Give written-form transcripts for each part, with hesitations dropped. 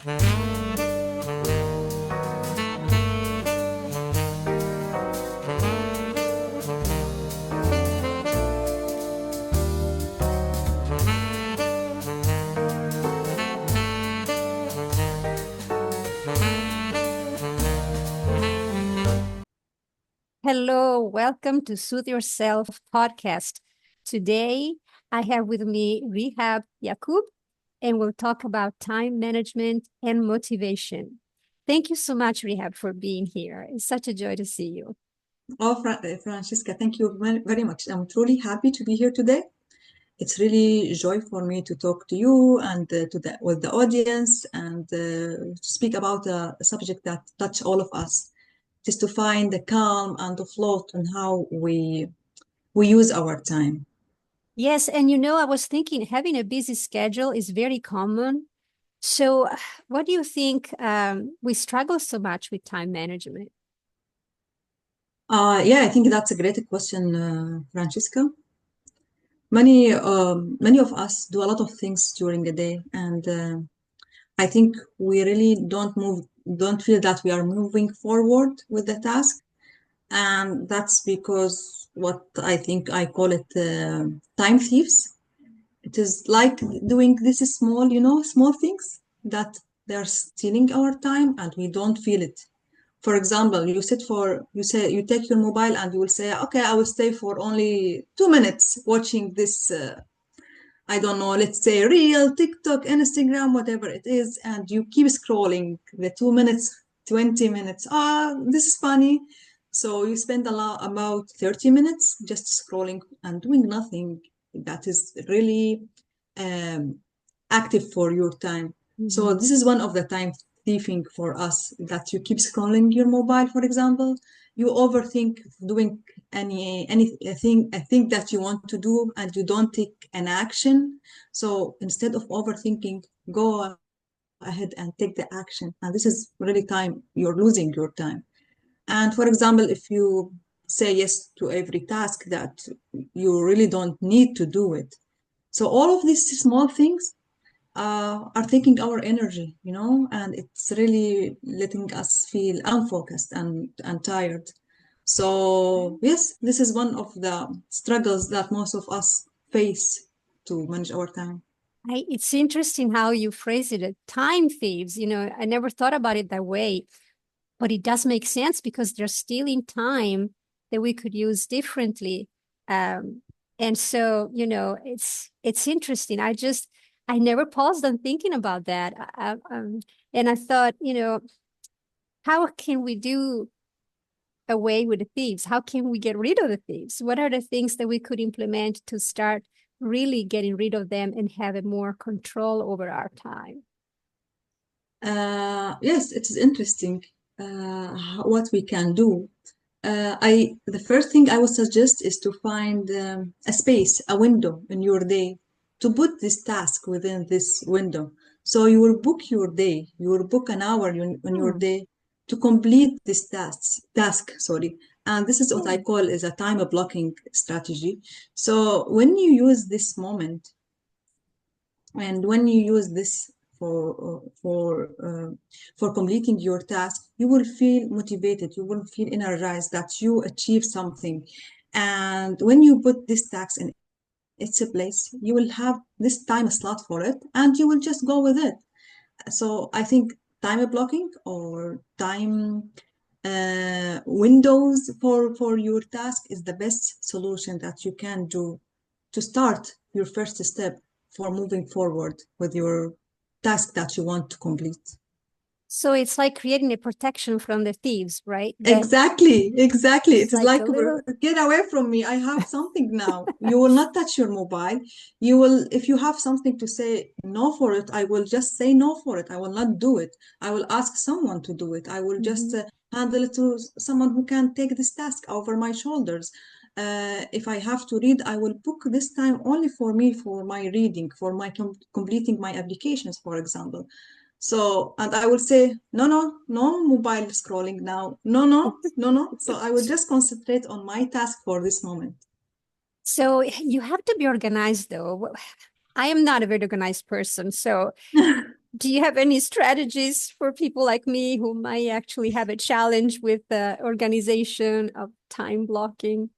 Hello, welcome to Soothe Yourself podcast. Today, I have with me Rehab Yakub, and we'll talk about time management and motivation. Thank you so much, Rehab, for being here. It's such a joy to see you. Oh, Francesca, thank you very much. I'm truly happy to be here today. It's really joy for me to talk to you and with the audience and to speak about a subject that touch all of us. It is to find the calm and the float on how we use our time. Yes, and I was thinking having a busy schedule is very common. So, what do you think we struggle so much with time management? Yeah, I think that's a great question, Francesca. Many of us do a lot of things during the day, and I think we really don't feel that we are moving forward with the task. And that's because what I think I call it time thieves. It is like doing this small, small things that they're stealing our time and we don't feel it. For example, you take your mobile and you will say, okay, I will stay for only 2 minutes watching this I don't know, let's say Reel, TikTok, Instagram, whatever it is, and you keep scrolling the 2 minutes, 20 minutes. This is funny. So you spend about 30 minutes just scrolling and doing nothing that is really um, active for your time. So Mhm. this is one of the time thieving for us that you keep scrolling your mobile, for example. You overthink doing anything I think that you want to do and you don't take an action. So instead of overthinking, go ahead and take the action. And this is really time you're losing your time. And for example, if you say yes to every task that you really don't need to do it. So all of these small things are taking our energy, and it's really letting us feel unfocused and tired. So, yes, this is one of the struggles that most of us face to manage our time. It's interesting how you phrase it, time thieves. I never thought about it that way. But it does make sense because they're stealing time that we could use differently. And so, it's interesting. I never paused on thinking about that. And I thought, how can we do away with the thieves? How can we get rid of the thieves? What are the things that we could implement to start really getting rid of them and have a more control over our time? Yes, it is interesting what we can do. The first thing I would suggest is to find a space, a window in your day to put this task within this window. So you will book your day, you will book an hour in your Hmm. day to complete this task, sorry. And this is what I call is a time blocking strategy. So when you use this moment and when you use this for completing your task, you will feel motivated. You will feel energized that you achieve something. And when you put this task in its place, you will have this time slot for it, and you will just go with it. So I think time blocking or time windows for your task is the best solution that you can do to start your first step for moving forward with your task that you want to complete. So it's like creating a protection from the thieves, right? That Exactly. It it's is like like, a little. get away from me. I have something now. You will not touch your mobile. You will, if you have something to say no for it, I will just say no for it. I will not do it. I will ask someone to do it. I will just Mhm. handle it to someone who can take this task over my shoulders. If I have to read, I will book this time only for me, for my reading, for my completing my applications, for example. So, and I will say, no, no, no mobile scrolling now. No, no, no, no. So I will just concentrate on my task for this moment. So you have to be organized, though. I am not a very organized person. So Do you have any strategies for people like me who might actually have a challenge with the organization of time blocking?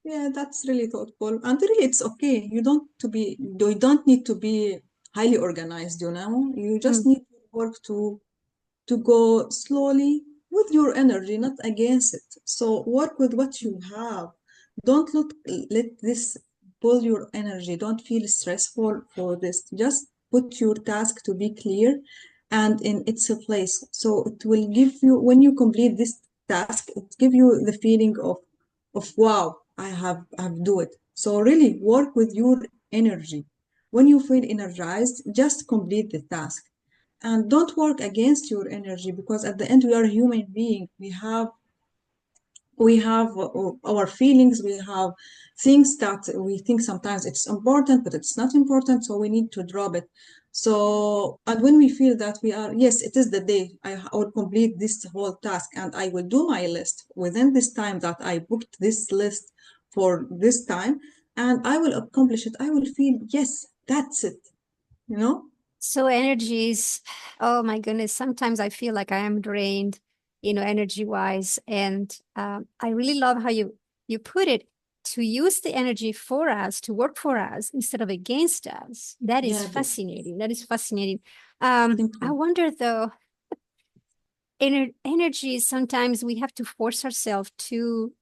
Yeah, that's really thoughtful. And really, it's okay. You don't need to be highly organized, you know? You just Mm, need to work to go slowly with your energy, not against it. So work with what you have. Don't let this pull your energy. Don't feel stressful for this. Just put your task to be clear and in its place. So it will give you, when you complete this task, it give you the feeling of wow, I have do it. So really work with your energy. When you feel energized, just complete the task and don't work against your energy because at the end we are human being. We have our feelings. We have things that we think sometimes it's important but it's not important, so we need to drop it. So and when we feel that we are, yes, it is the day, I will complete this whole task and I will do my list within this time that I booked this list for this time, and I will accomplish it. I will feel, yes, that's it, you know. so energies, oh my goodness, sometimes I feel like I am drained, energy wise. And I really love how you put it, to use the energy for us, to work for us instead of against us. That is Yeah, fascinating. That is fascinating. thank I you. wonder though, energy, sometimes we have to force ourselves to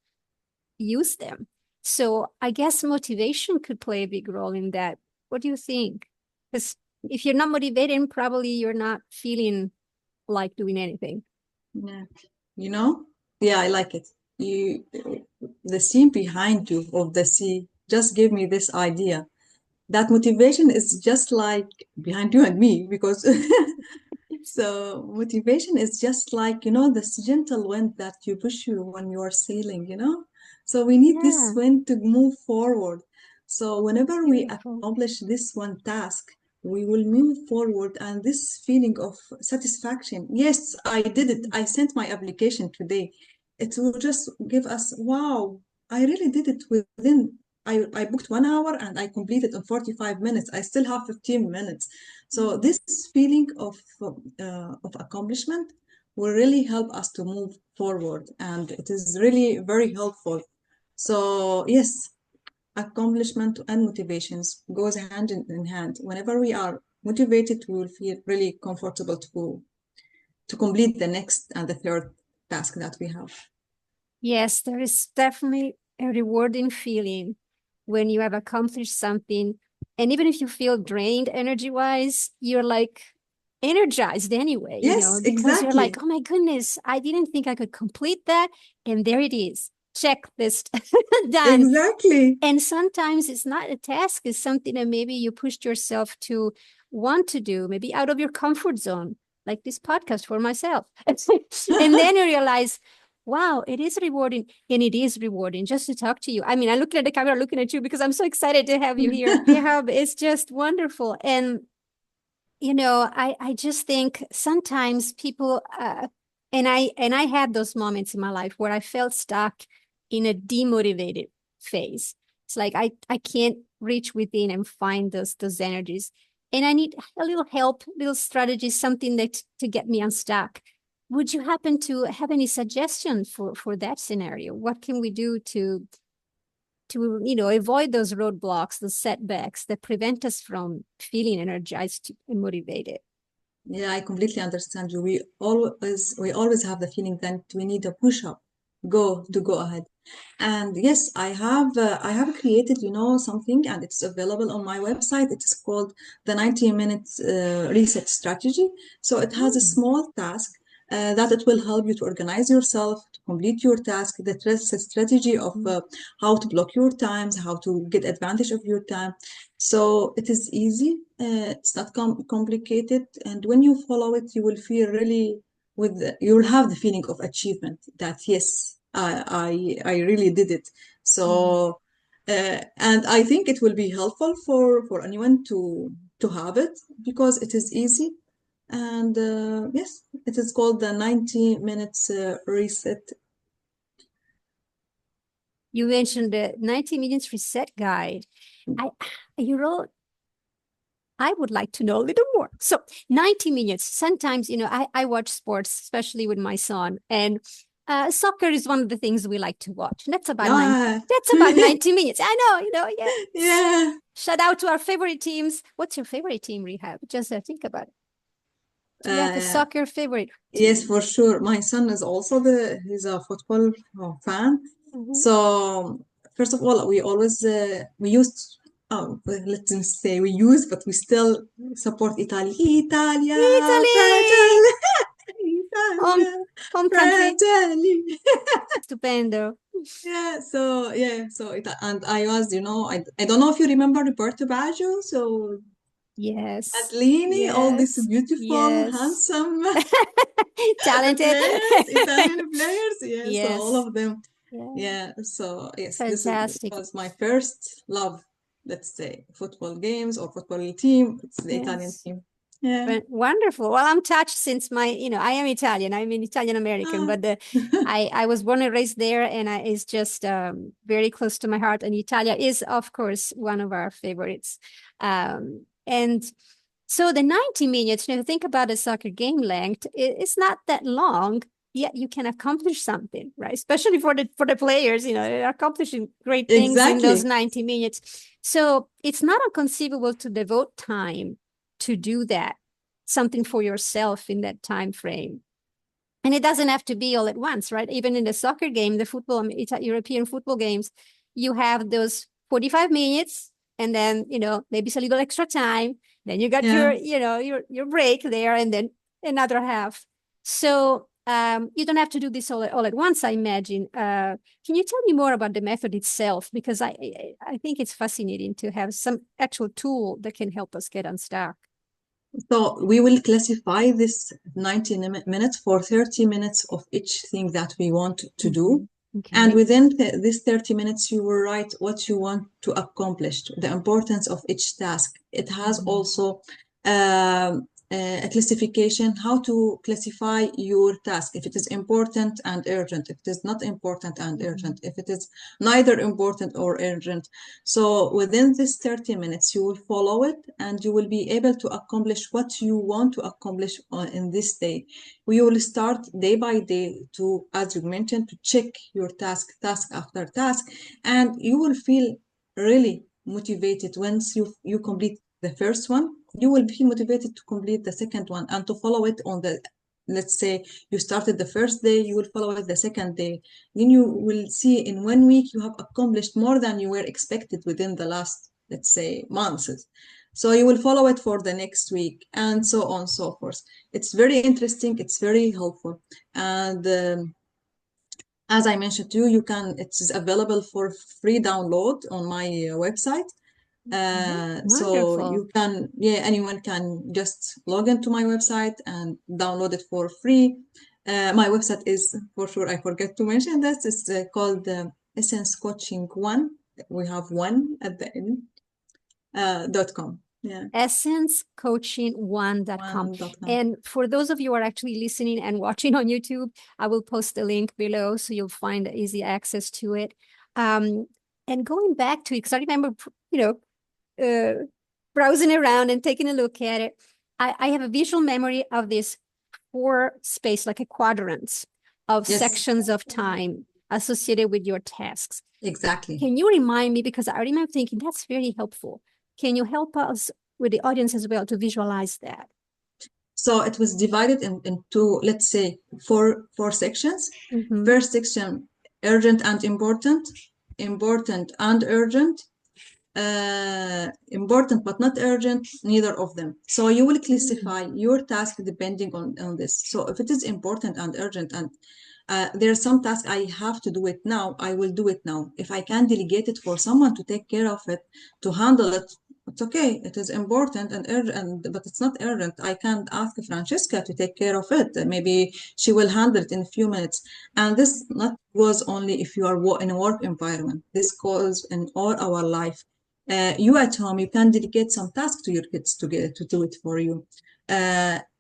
use them. So I guess motivation could play a big role in that. What do you think? Because if you're not motivated, probably you're not feeling like doing anything. Yeah. You know? Yeah, I like it. You, the scene behind you of the sea just gave me this idea that motivation is just like behind you and me because so motivation is just like, this gentle wind that you push you when you are sailing. So we need this Yeah, wind to move forward. So whenever we beautiful. accomplish this one task, we will move forward and this feeling of satisfaction. Yes, I did it. I sent my application today. It will just give us, wow, I really did it within. I booked 1 hour and I completed in 45 minutes. I still have 15 minutes. So Mm. this feeling of accomplishment will really help us to move forward, and it is really very helpful. So yes, accomplishment and motivations goes hand in hand. Whenever we are motivated, we will feel really comfortable to complete the next and the third task that we have. Yes, there is definitely a rewarding feeling when you have accomplished something. And even if you feel drained energy wise, you're like energized anyway, Yes, because you're like, exactly, oh my goodness, I didn't think I could complete that. And there it is. Checklist done. exactly. And sometimes it's not a task, it's something that maybe you pushed yourself to want to do, maybe out of your comfort zone, like this podcast for myself. And then you realize, wow, it is rewarding. And it is rewarding just to talk to you. I mean, I'm looking at the camera, looking at you because I'm so excited to have you here. Yeah, it's just wonderful. And I just think sometimes people and I had those moments in my life where I felt stuck in a demotivated phase. It's like I can't reach within and find those energies. And I need a little help, little strategies, something that to get me unstuck. Would you happen to have any suggestions for that scenario? What can we do to avoid those roadblocks, those setbacks that prevent us from feeling energized and motivated? Yeah, I completely understand you. We always have the feeling that we need a push up, go ahead. And yes, I have created, something, and it's available on my website. It is called the 90 minutes reset strategy. So it has a Mm. small task that it will help you to organize yourself, to complete your task, the strategy of Mm. how to block your times, how to get advantage of your time. So it is easy. It's not complicated, and when you follow it, you will feel really you will have the feeling of achievement that yes, I really did it. Mm. So and I think it will be helpful for anyone to have it because it is easy. And yes, it is called the 90 minutes reset. You mentioned the 90 minutes reset guide. I you wrote I would like to know a little more. So 90 minutes. Sometimes, I watch sports, especially with my son, and soccer is one of the things we like to watch. And Yeah. that's about 90 minutes. I know, yeah. Yeah. Shout out to our favorite teams. What's your favorite team, Rehab? Just think about it. Do you have a Uh, soccer favorite yes, team? for sure. My son is also he's a football fan. Mhm. So first of all, we always we used let's not say we use, but we still support Italy. Italia, Italy, fratelli, home Italia, home country. fratelli. Stupendo. So and I was, I don't know if you remember Roberto Baggio. So Yes, Atlini, all these yes, beautiful, yes. handsome Talented. players, Italian players. Yeah, so all Yes. of them. Yeah. Yeah, so yes, Fantastic. was my first love, let's say, football games or football team. It's the Italian Yes. team. Yeah. Wonderful. Well, I'm touched since I am Italian. I'm an Italian American, Ah. but I was born and raised there, and it's just very close to my heart. And Italia is, of course, one of our favorites. And so the 90 minutes, think about a soccer game length. It's not that long, yet you can accomplish something, right? Especially for the players, they're accomplishing great things in those Exactly. 90 minutes. So it's not inconceivable to devote time to do that, something for yourself in that time frame. And it doesn't have to be all at once, right? Even in the soccer game, the football, European football games, you have those 45 minutes, and then, maybe it's a little extra time. Then you got Yeah. your break there, and then another half. So you don't have to do this all at once, I imagine. Can you tell me more about the method itself? Because I think it's fascinating to have some actual tool that can help us get unstuck. So we will classify this 90 minutes for 30 minutes of each thing that we want to do. Mm-hmm. And Okay. within this 30 minutes, you will write what you want to accomplish, the importance of each task. It has Mm-hmm. also um, a classification, how to classify your task, if it is important and urgent, if it is not important and Mm-hmm. urgent, if it is neither important or urgent. So within this 30 minutes, you will follow it and you will be able to accomplish what you want to accomplish in this day. We will start day by day to, as you mentioned, to check your task after task, and you will feel really motivated once you complete the first one. You will be motivated to complete the second one and to follow it on the, let's say you started the first day, you will follow it the second day. Then you will see in 1 week you have accomplished more than you were expected within the last, let's say, months. So you will follow it for the next week and so on and so forth. It's very interesting, it's very helpful. And as I mentioned to you, it is available for free download on my website. So Wonderful. you can, yeah, anyone can just log into my website and download it for free. My website is, for sure, I forget to mention that, it's called Essence Coaching One. We have one at the end, .com. Yeah, Essencecoaching1.com. one.com. And for those of you who are actually listening and watching on YouTube, I will post the link below so you'll find easy access to it. And going back to it, because I remember, uh, browsing around and taking a look at it, I have a visual memory of this four space, like a quadrants of Yes, sections of time associated with your tasks. exactly. Can you remind me, because I remember thinking that's very helpful. Can you help us with the audience as well to visualize that? So it was divided into, let's say, four sections. Mm-hmm. First section, urgent and important, important and urgent, important but not urgent, neither of them. So you will classify your task depending on this. So if it is important and urgent, and there are some tasks I have to do it now, I will do it now. If I can delegate it for someone to take care of it, to handle it, it's okay. It is important and urgent, but it's not urgent. I can't ask Francesca to take care of it. Maybe she will handle it in a few minutes. And this not goes only if you are in a work environment. This goes in all our life. You at home, you can dedicate some tasks to your kids to do it for you.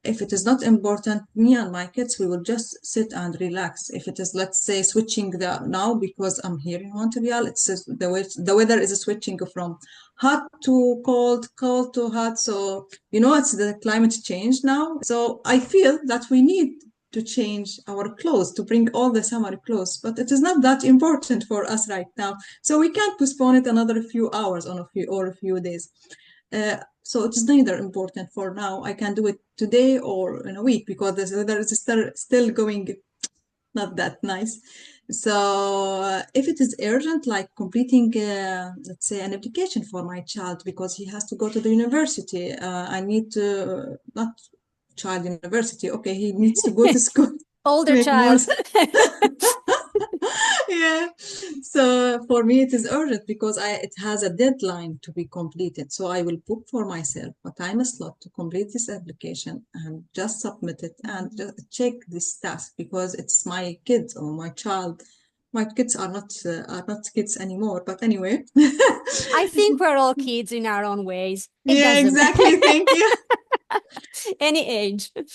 If it is not important, me and my kids, we will just sit and relax. If it is, let's say, switching the now because I'm here in Montreal, it's the weather is switching from hot to cold, cold to hot. So it's the climate change now. So I feel that we need to change our clothes to bring all the summer clothes, but it is not that important for us right now. So we can't postpone it another few hours on a few days. So it's neither important for now. I can do it today or in a week because the weather is still going not that nice. So if it is urgent, like completing, let's say, an application for my child because he has to go to the university, I need to not child university. Okay, he needs to go to school to Older make more. child. Yeah. So for me, it is urgent because it has a deadline to be completed. So I will book for myself a time slot to complete this application and just submit it and just check this task because it's my kids or my child. My kids are not kids anymore, but anyway. I think we're all kids in our own ways. It Yeah, doesn't exactly. Thank you. any age. But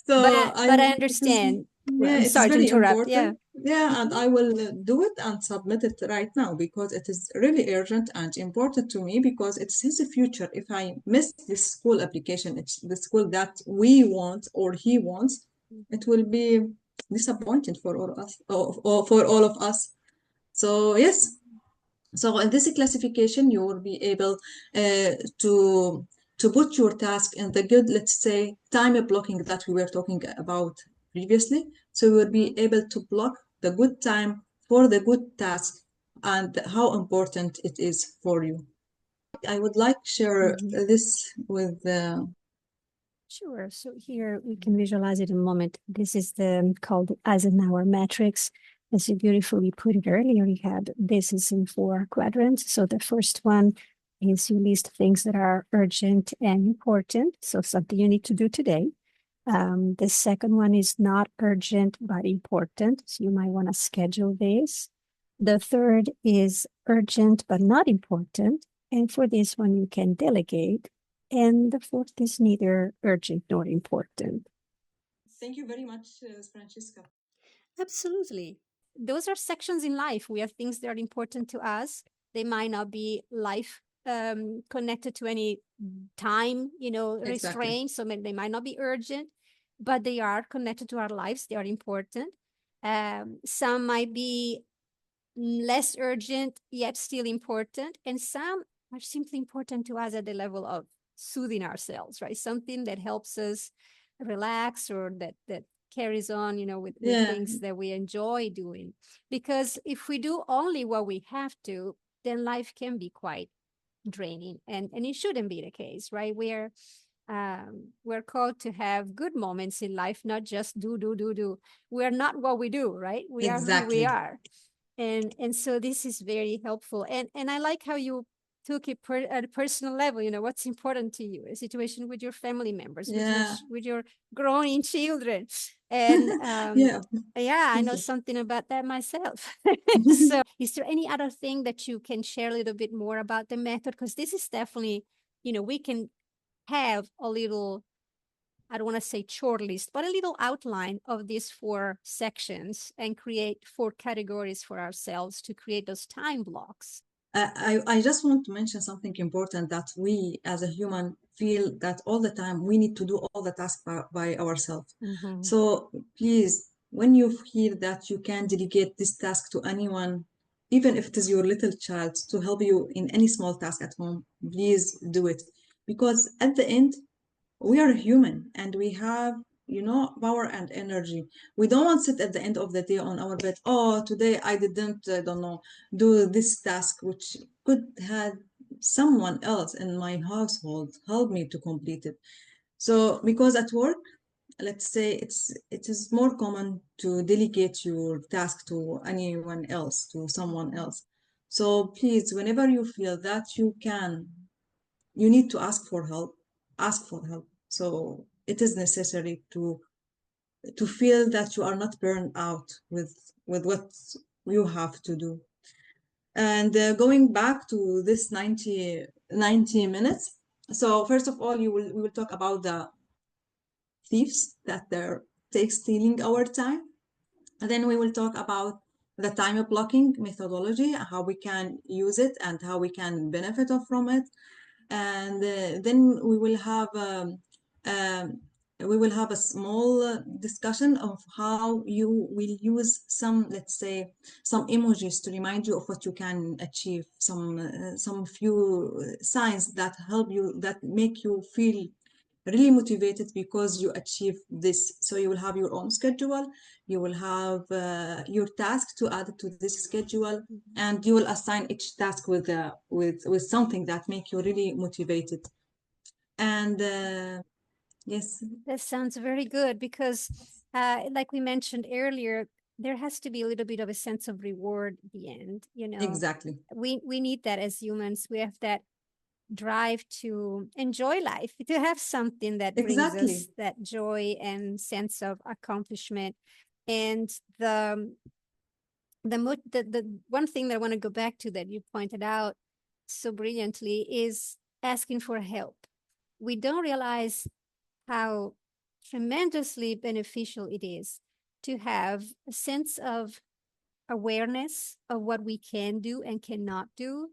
So I, but I understand. Well, yeah, I'm it is sorry to very interrupt. important. Yeah. Yeah, and Mhm. I will do it and submit it right now because it is really urgent and important to me because it's his future. If I miss this school application, it's the school that we want or he wants, it will be disappointing for all of us, or for all of us. So yes, so in this classification, you will be able to put your task in the good, let's say, time blocking that we were talking about previously. So you will be Mhm. able to block the good time for the good task and how important it is for you. I would like to share Mhm. this with Sure. So here we can visualize it in a moment. This is the called Eisenhower matrix. As you beautifully put it earlier, you had this is in 4 quadrants. So the first one is you list things that are urgent and important. So something you need to do today. The second one is not urgent but important. So you might want to schedule this. The third is urgent but not important. And for this one, you can delegate. And the fourth is neither urgent nor important. Thank you very much, Francesca. Absolutely. Those are sections in life. We have things that are important to us. They might not be life connected to any time, Exactly. restraint. So they might not be urgent, but they are connected to our lives. They are important. Some might be less urgent, yet still important. And some are simply important to us at the level of soothing ourselves, right? Something that helps us relax or that carries on, with Yeah, things that we enjoy doing. Because if we do only what we have to, then life can be quite draining. And it shouldn't be the case, right? We're called to have good moments in life, not just do. We're not what we do, right? We are who we exactly. are. And so this is very helpful. And I like how you took it at a personal level. What's important to you, a situation with your family members, with your Yeah. with your growing children. And Yeah, yeah, I thank know you. something about that myself. So is there any other thing that you can share a little bit more about the method? Because this is definitely, we can have a little, I don't want to say short list, but a little outline of these 4 sections and create 4 categories for ourselves to create those time blocks. I just want to mention something important that we as a human feel that all the time we need to do all the tasks by ourselves. Mm-hmm. So please, when you feel that you can delegate this task to anyone, even if it is your little child, to help you in any small task at home, please do it. Because at the end, we are human and we have power and energy. We don't want to sit at the end of the day on our bed, oh, today I didn't, I don't know, do this task which could have someone else in my household help me to complete it. So because at work, let's say it is more common to delegate your task to anyone else, to someone Mm-hmm. else. So please, whenever you feel that you need to ask for help, ask for help. So it is necessary to feel that you are not burned out with what you have to do. And going back to this 90 minutes, so first of all we will talk about thieves that they're take stealing our time. And then we will talk about the time blocking methodology, how we can use it and how we can benefit from it. And then um, we will have a small discussion of how you will use some, let's say, some emojis to remind you of what you can achieve, some few signs that help you, that make you feel really motivated because you achieve this. So you will have your own schedule, you will have your task to add to this schedule, Mhm. and you will assign each task with something that make you really motivated. And yes, That sounds very good because, like we mentioned earlier, there has to be a little bit of a sense of reward at the end. exactly, We need that as humans. We have that drive to enjoy life, to have something that brings exactly, us that joy and sense of accomplishment. And the one thing that I want to go back to that you pointed out so brilliantly is asking for help. We don't realize how tremendously beneficial it is to have a sense of awareness of what we can do and cannot do,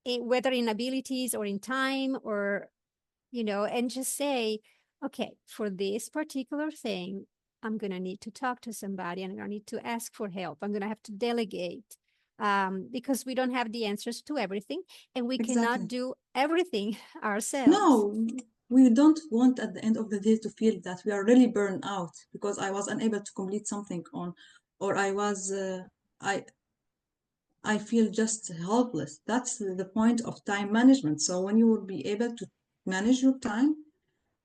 whether in abilities or in time, or and just say, okay, for this particular thing, I'm going to need to talk to somebody, and I'm going to need to ask for help. I'm going to have to delegate, because we don't have the answers to everything, and we cannot exactly. do everything ourselves. No, we don't want at the end of the day to feel that we are really burned out because I was unable to complete something on, or I I feel just helpless. That's the point of time management. So when you will be able to manage your time,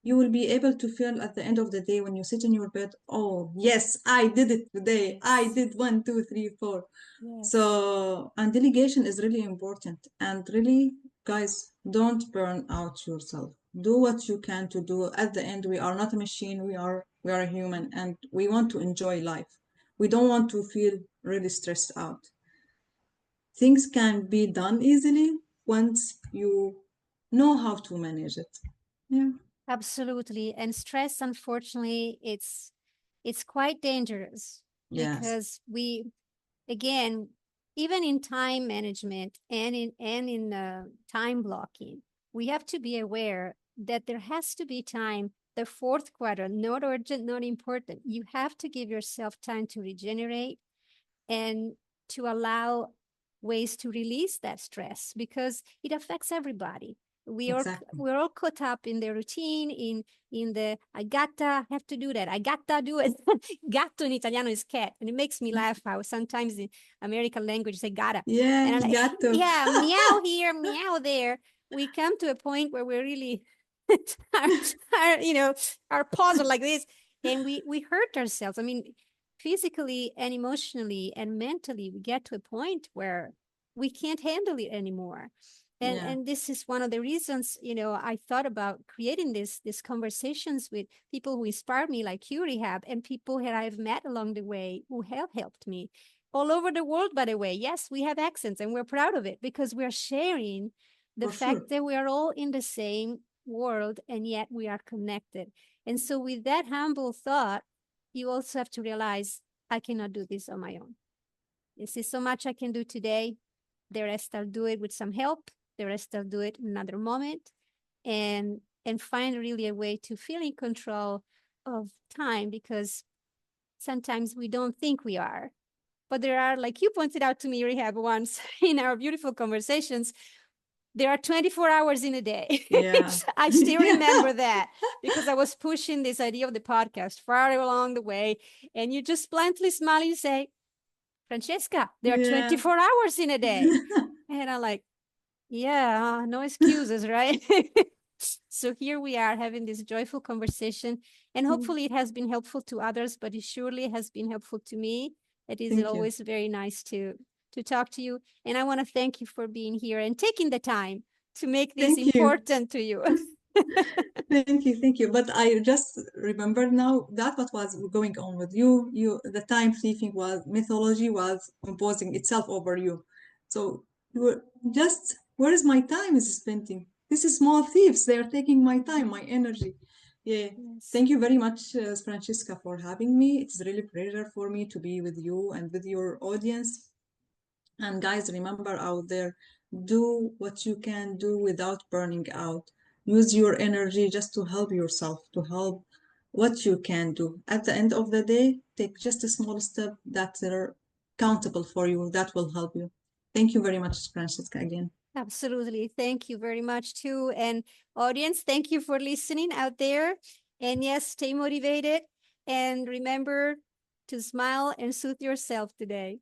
you will be able to feel at the end of the day when you sit in your bed, oh, yes, I did it today. I Yes. did one, two, three, four. Yes. So, and delegation is really important. And really, guys, don't burn out yourself. Do what you can to do. At the end, we are not a machine. We are a human, and we want to enjoy life. We don't want to feel really stressed out. Things can be done easily once you know how to manage it. Yeah. Absolutely. And stress, unfortunately, it's quite dangerous Yes, because again, even in time management and in time blocking, we have to be aware that there has to be time. The fourth quarter, not urgent, not important. You have to give yourself time to regenerate and to allow ways to release that stress because it affects everybody. We are exactly. we're all caught up in the routine, in the I gotta have to do that. I gotta do it. Gatto in Italiano is cat, and it makes me laugh how sometimes in American language say gotta, Yeah, and I'm like, got to. yeah, meow here, meow there. We come to a point where we're really our, our paws are like this, and we hurt ourselves. I mean, physically and emotionally and mentally, we get to a point where we can't handle it anymore. and Yeah, and this is one of the reasons, I thought about creating these conversations with people who inspired me, like you, Rehab, and people that I've met along the way who have helped me all over the world. By the way, yes, we have accents and we're proud of it because we're sharing the for sure. fact that we are all in the same world and yet we are connected. And so with that humble thought, you also have to realize I cannot do this on my own. This is so much I can do today. The rest I'll do it with some help. The rest I'll do it another moment, and find really a way to feel in control of time, because sometimes we don't think we are. But there are, like you pointed out to me, Rehab, once in our beautiful conversations, there are 24 hours in a day. Yeah. I still Yeah. remember that because I was pushing this idea of the podcast far along the way. And you just bluntly smile and say, Francesca, there are Yeah. 24 hours in a day. And I'm like, yeah, no excuses, right? So here we are having this joyful conversation, and hopefully it has been helpful to others, but it surely has been helpful to me. It is Thank you. always very nice to talk to you, and I want to thank you for being here and taking the time to make this Thank you. important to you. Thank you, thank you. But I just remember now that what was going on with you. The time thieving was mythology was imposing itself over you. So you were just, where is my time is spending? This is small thieves. They are taking my time, my energy. Yeah. Yes. Thank you very much, Francesca, for having me. It's really a pleasure for me to be with you and with your audience. And guys, remember out there, do what you can do without burning out. Use your energy just to help yourself, to help what you can do. At the end of the day, take just a small step that are countable for you. That will help you. Thank you very much, Francesca, again. Absolutely. Thank you very much, too. And audience, thank you for listening out there. And yes, stay motivated and remember to smile and soothe yourself today.